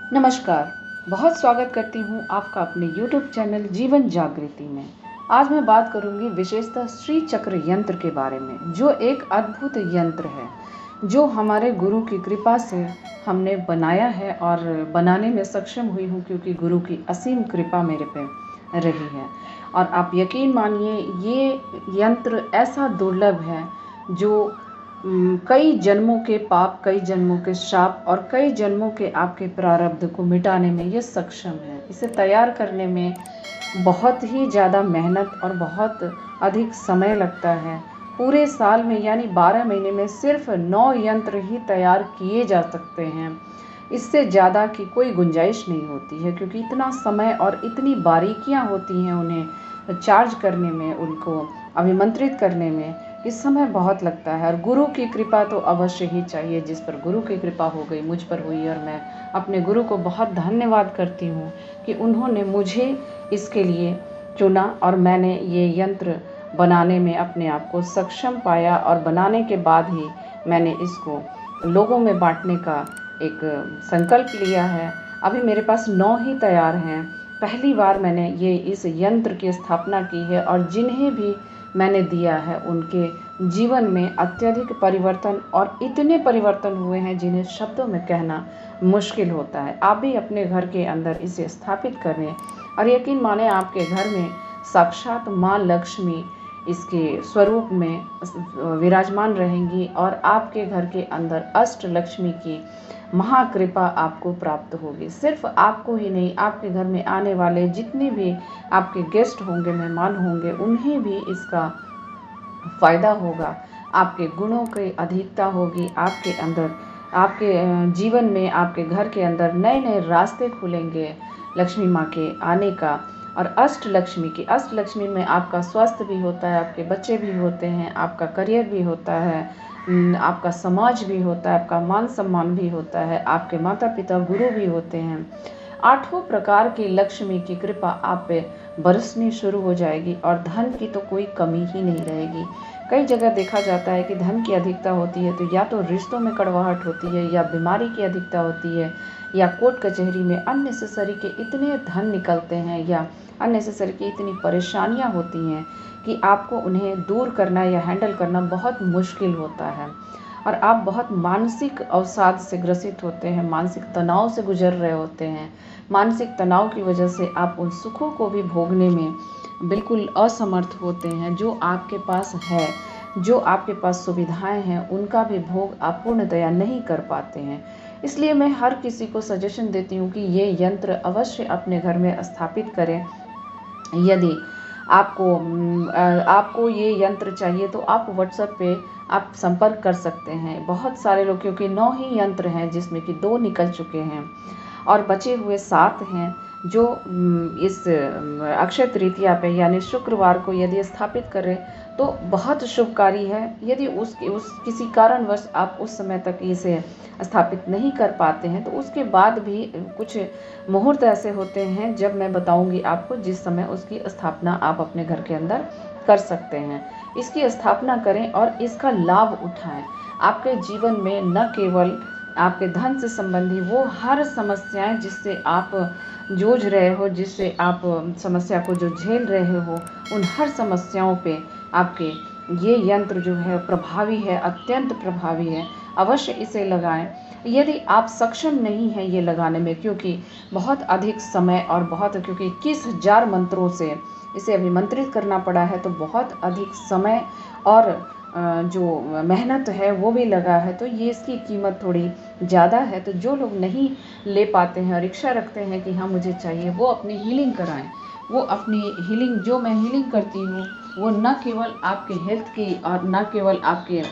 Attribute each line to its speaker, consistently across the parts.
Speaker 1: नमस्कार। बहुत स्वागत करती हूँ आपका अपने YouTube चैनल जीवन जागृति में। आज मैं बात करूँगी विशेषतः श्री चक्र यंत्र के बारे में, जो एक अद्भुत यंत्र है, जो हमारे गुरु की कृपा से हमने बनाया है और बनाने में सक्षम हुई हूँ, क्योंकि गुरु की असीम कृपा मेरे पे रही है। और आप यकीन मानिए, ये यंत्र ऐसा दुर्लभ है जो कई जन्मों के पाप, कई जन्मों के श्राप और कई जन्मों के आपके प्रारब्ध को मिटाने में ये सक्षम है। इसे तैयार करने में बहुत ही ज़्यादा मेहनत और बहुत अधिक समय लगता है। पूरे साल में यानी 12 महीने में सिर्फ 9 यंत्र ही तैयार किए जा सकते हैं। इससे ज़्यादा की कोई गुंजाइश नहीं होती है, क्योंकि इतना समय और इतनी बारीकियां होती हैं उन्हें चार्ज करने में, उनको अभिमंत्रित करने में। इस समय बहुत लगता है और गुरु की कृपा तो अवश्य ही चाहिए। जिस पर गुरु की कृपा हो गई, मुझ पर हुई, और मैं अपने गुरु को बहुत धन्यवाद करती हूँ कि उन्होंने मुझे इसके लिए चुना और मैंने ये यंत्र बनाने में अपने आप को सक्षम पाया। और बनाने के बाद ही मैंने इसको लोगों में बांटने का एक संकल्प लिया है। अभी मेरे पास 9 ही तैयार हैं। पहली बार मैंने ये इस यंत्र की स्थापना की है और जिन्हें भी मैंने दिया है उनके जीवन में अत्यधिक परिवर्तन और इतने परिवर्तन हुए हैं जिन्हें शब्दों में कहना मुश्किल होता है। आप भी अपने घर के अंदर इसे स्थापित करें और यकीन माने, आपके घर में साक्षात माँ लक्ष्मी इसके स्वरूप में विराजमान रहेंगी और आपके घर के अंदर अष्ट लक्ष्मी की महाकृपा आपको प्राप्त होगी। सिर्फ आपको ही नहीं, आपके घर में आने वाले जितने भी आपके गेस्ट होंगे, मेहमान होंगे, उन्हें भी इसका फायदा होगा। आपके गुणों की अधिकता होगी आपके अंदर। आपके जीवन में, आपके घर के अंदर नए नए रास्ते खुलेंगे लक्ष्मी माँ के आने का। और अष्ट लक्ष्मी में आपका स्वास्थ्य भी होता है, आपके बच्चे भी होते हैं, आपका करियर भी होता है, आपका समाज भी होता है, आपका मान सम्मान भी होता है, आपके माता पिता गुरु भी होते हैं। 8 प्रकार की लक्ष्मी की कृपा आप पे बरसनी शुरू हो जाएगी और धन की तो कोई कमी ही नहीं रहेगी। कई जगह देखा जाता है कि धन की अधिकता होती है तो या तो रिश्तों में कड़वाहट होती है, या बीमारी की अधिकता होती है, या कोर्ट कचहरी में अननेसेसरी के इतने धन निकलते हैं, या अननेसेसरी की इतनी परेशानियां होती हैं कि आपको उन्हें दूर करना या हैंडल करना बहुत मुश्किल होता है। और आप बहुत मानसिक अवसाद से ग्रसित होते हैं, मानसिक तनाव से गुजर रहे होते हैं। मानसिक तनाव की वजह से आप उन सुखों को भी भोगने में बिल्कुल असमर्थ होते हैं जो आपके पास है। जो आपके पास सुविधाएं हैं उनका भी भोग आप पूर्णतया नहीं कर पाते हैं। इसलिए मैं हर किसी को सजेशन देती हूँ कि ये यंत्र अवश्य अपने घर में स्थापित करें। यदि आपको ये यंत्र चाहिए तो आप व्हाट्सएप पे आप संपर्क कर सकते हैं। बहुत सारे लोग, क्योंकि 9 ही यंत्र हैं जिसमें कि 2 निकल चुके हैं और बचे हुए 7 हैं, जो इस अक्षय तृतीया पे यानी शुक्रवार को यदि स्थापित करें तो बहुत शुभकारी है। यदि उस किसी कारणवश आप उस समय तक इसे स्थापित नहीं कर पाते हैं तो उसके बाद भी कुछ मुहूर्त ऐसे होते हैं जब मैं बताऊंगी आपको, जिस समय उसकी स्थापना आप अपने घर के अंदर कर सकते हैं। इसकी स्थापना करें और इसका लाभ उठाएं। आपके जीवन में न केवल आपके धन से संबंधी वो हर समस्याएं जिससे आप जूझ रहे हो, जिससे आप समस्या को जो झेल रहे हो, उन हर समस्याओं पे आपके ये यंत्र जो है प्रभावी है, अत्यंत प्रभावी है। अवश्य इसे लगाएं। यदि आप सक्षम नहीं हैं ये लगाने में, क्योंकि बहुत अधिक समय और क्योंकि 21,000 मंत्रों से इसे अभिमंत्रित करना पड़ा है, तो बहुत अधिक समय और जो मेहनत है वो भी लगा है, तो ये इसकी कीमत थोड़ी ज़्यादा है। तो जो लोग नहीं ले पाते हैं और इच्छा रखते हैं कि हाँ मुझे चाहिए, वो अपनी हीलिंग कराएं। वो अपनी हीलिंग, जो मैं हीलिंग करती हूँ, वो न केवल आपके हेल्थ की और न केवल आपके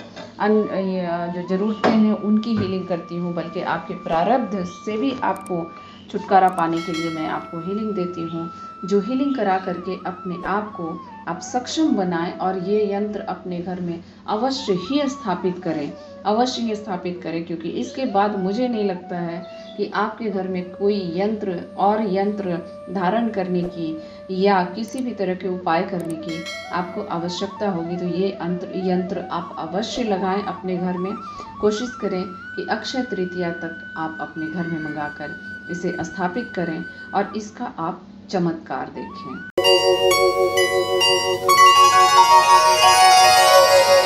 Speaker 1: जो ज़रूरतें हैं उनकी हीलिंग करती हूँ, बल्कि आपके प्रारब्ध से भी आपको छुटकारा पाने के लिए मैं आपको हीलिंग देती हूँ। जो हीलिंग करा करके अपने आप को आप सक्षम बनाएं और ये यंत्र अपने घर में अवश्य ही स्थापित करें, अवश्य ही स्थापित करें, क्योंकि इसके बाद मुझे नहीं लगता है कि आपके घर में कोई यंत्र धारण करने की या किसी भी तरह के उपाय करने की आपको आवश्यकता होगी। तो ये यंत्र आप अवश्य लगाएं अपने घर में। कोशिश करें कि अक्षय तृतीया तक आप अपने घर में मंगाकर इसे स्थापित करें और इसका आप चमत्कार देखें।